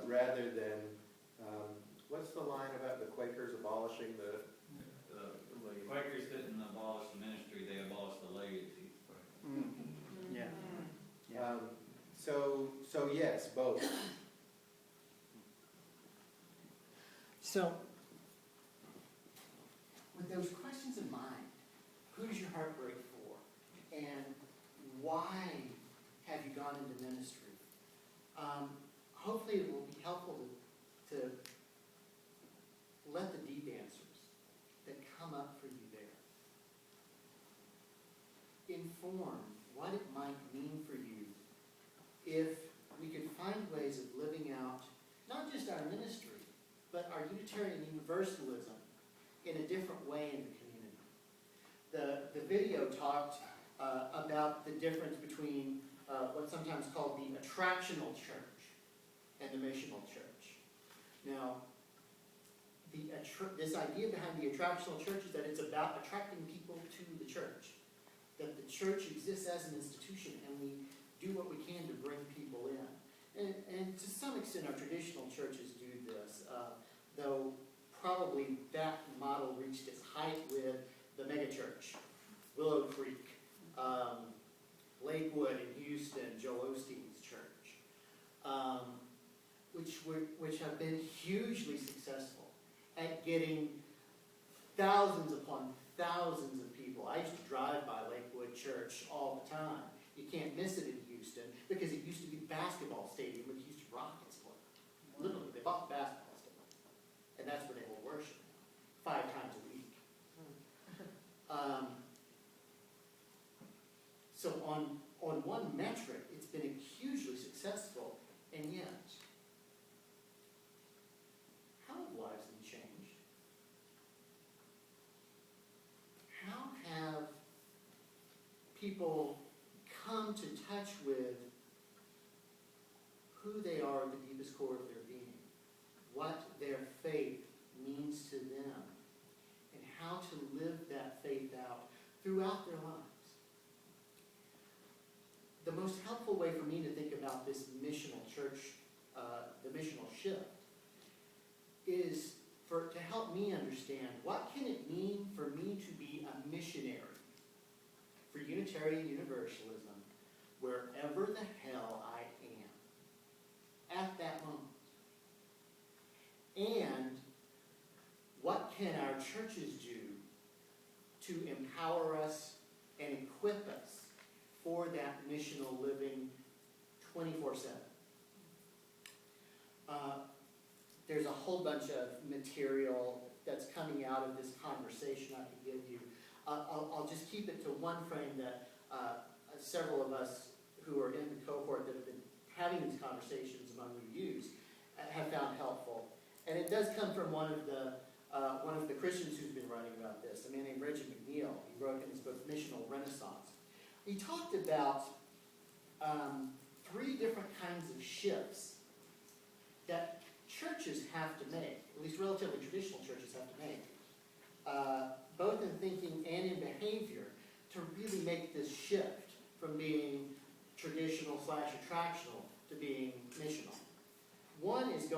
rather than, what's the line about the Quakers abolishing the Quakers didn't abolish the ministry, they abolished the laity. Yeah. So yes, both. So, With those questions in mind, who does your heart break for? And why have you gone into ministry? Hopefully it will be helpful to let the deep answers that come up for you there inform what it might mean for you if we could find ways of living out not just our ministry, but our Unitarian Universalism in a different way in the community. The video talked about the difference between what's sometimes called the attractional church and the missional church. Now, this idea behind the attractional church is that it's about attracting people to the church. That the church exists as an institution and we do what we can to bring people in. And to some extent our traditional churches do this, though probably that model reached its height with the megachurch, Willow Creek, Lakewood in Houston, Joel Osteen's church, which have been hugely successful at getting thousands upon thousands of people. I used to drive by Lakewood Church all the time. You can't miss it in Houston because it used to be a basketball stadium with Houston Rockets. Literally, they bought the basketball stadium. And that's where they hold worship 5 times a week. So on one metric, it's been hugely successful, and yet, how have lives been changed? How have people come to touch with who they are at the deepest core of their being, what their faith means to them, and how to live that faith out throughout their lives? The most helpful way for me to think about this missional church, the missional shift, is to help me understand what can it mean for me to be a missionary for Unitarian Universalism wherever the hell I am at that moment. And what can our churches do to empower us and equip us for that missional living 24/7. There's a whole bunch of material that's coming out of this conversation I could give you. I'll just keep it to one frame that several of us who are in the cohort that have been having these conversations among reviews have found helpful. And it does come from one of the Christians who's been writing about this, a man named Reggie McNeil. He wrote in his book, Missional Renaissance. He talked about 3 different kinds of shifts that churches have to make, at least relatively traditional churches have to make, both in thinking and in behavior, to really make this shift from being traditional / attractional to being missional. One is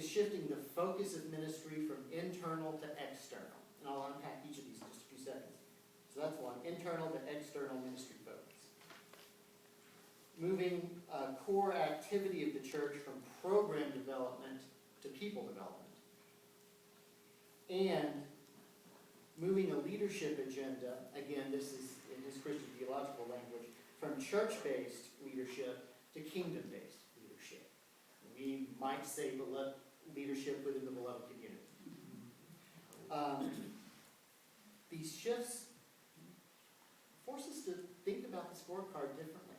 shifting the focus of ministry from internal to external. And I'll unpack each of these in just a few seconds. So that's one, internal to external ministry focus. Moving core activity of the church from program development to people development. And moving a leadership agenda, again, this is in his Christian theological language, from church-based leadership to kingdom-based leadership. We might say leadership within the beloved community. These shifts force us to think about the scorecard differently.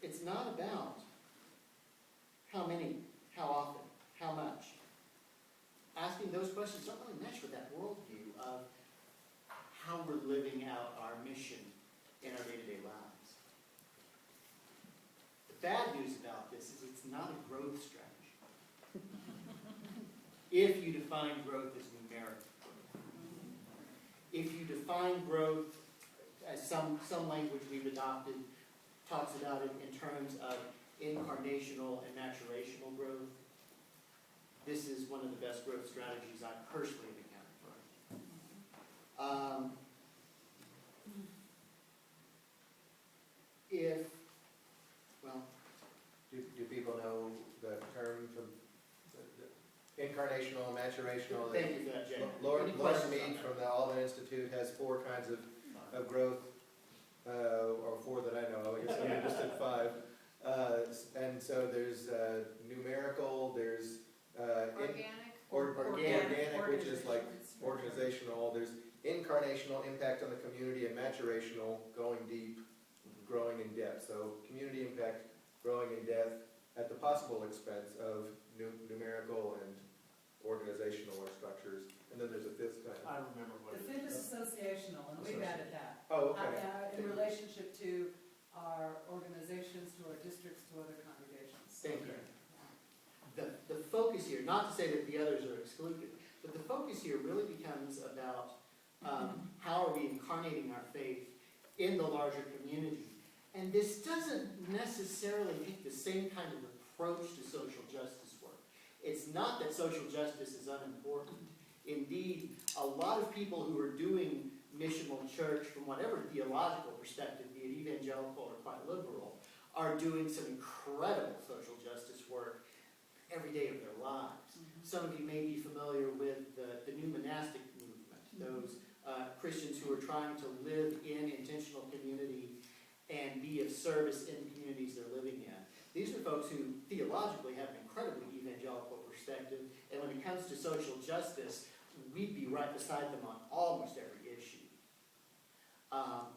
It's not about how many, how often, how much. Asking those questions don't really mesh with that worldview of how we're living out our mission in our day-to-day lives. The bad news about this is it's not a growth strategy. If you define growth as numeric growth. If you define growth as some language we've adopted talks about it in terms of incarnational and maturational growth. This is one of the best growth strategies I personally have encountered. Do people know the term from incarnational and maturational? Thank you for that, Jay. Lauren Any questions on Mead that? from the Alden Institute has 4 kinds of growth, or 4 that I know, I guess I just said 5. And so there's numerical, there's organic, which is like organizational, there's incarnational, impact on the community, and maturational, going deep, growing in depth. So community impact, growing in depth at the possible expense of numerical and organizational or structures. And then there's a 5th kind. I remember what The it 5th is is. associational, and we've added that. Oh, okay. In relationship to our organizations, to our districts, to other congregations. Thank you. The focus here, not to say that the others are excluded, but the focus here really becomes about how are we incarnating our faith in the larger community. And this doesn't necessarily take the same kind of approach to social justice work. It's not that social justice is unimportant. Indeed, a lot of people who are doing missional church from whatever theological perspective, be it evangelical or quite liberal, are doing some incredible social justice work every day of their lives. Some of you may be familiar with the new monastic movement, those Christians who are trying to live in intentional community and be of service in the communities they're living in. These are folks who theologically have an incredibly evangelical perspective, and when it comes to social justice, we'd be right beside them on almost every issue.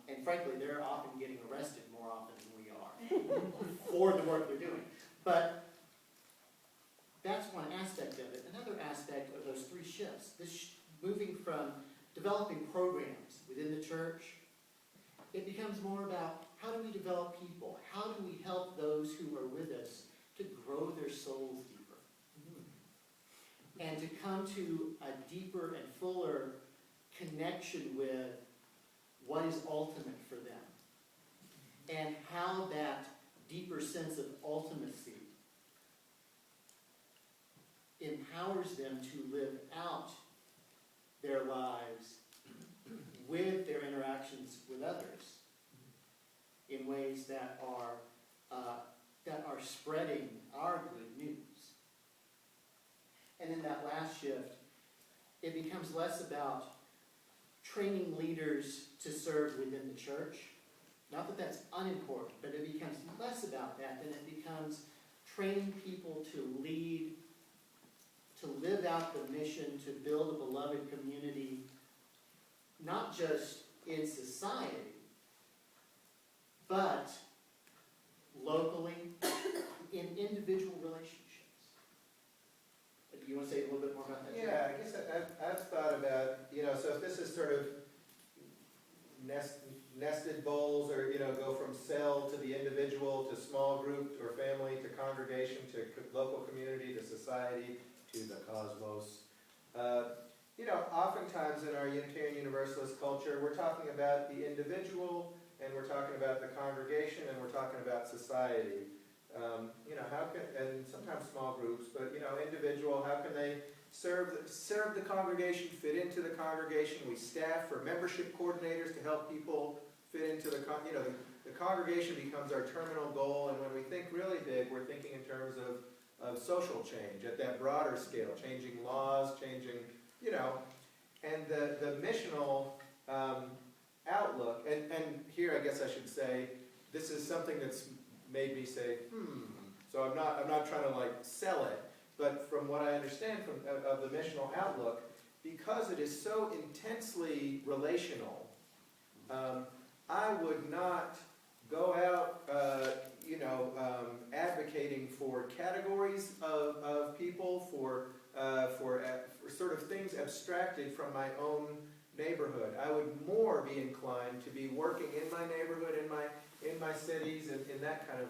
And frankly, they're often getting arrested more often than we are for the work they're doing. But that's one aspect of it. Another aspect of those 3 shifts, moving from developing programs within the church, it becomes more about how do we develop people? How do we help those who are with us to grow their souls deeper? And to come to a deeper and fuller connection with what is ultimate for them. And how that deeper sense of ultimacy empowers them to live out their lives with their interactions with others in ways that are spreading our good news. And in that last shift, it becomes less about training leaders to serve within the church. Not that that's unimportant, but it becomes less about that than it becomes training people to lead, to live out the mission, to build a beloved community, not just in society, but locally, in individual relationships. Do you want to say a little bit more about that? Yeah, I guess I've thought about, so if this is sort of nested bowls, or, go from cell to the individual, to small group, or family, to congregation, to local community, to society, to the cosmos. Oftentimes in our Unitarian Universalist culture, we're talking about the individual, and we're talking about the congregation, and we're talking about society. And sometimes small groups, but individual, how can they serve the congregation, fit into the congregation? We staff for membership coordinators to help people fit into the congregation becomes our terminal goal, and when we think really big, we're thinking in terms of social change at that broader scale, changing laws, changing, and the missional outlook, and here I guess I should say, this is something that's made me say, so I'm not trying to sell it, but from what I understand of the missional outlook, because it is so intensely relational, I would not go out, advocating for categories of people, for sort of things abstracted from my own neighborhood. I would more be inclined to be working in my neighborhood, in my cities, and in that kind of,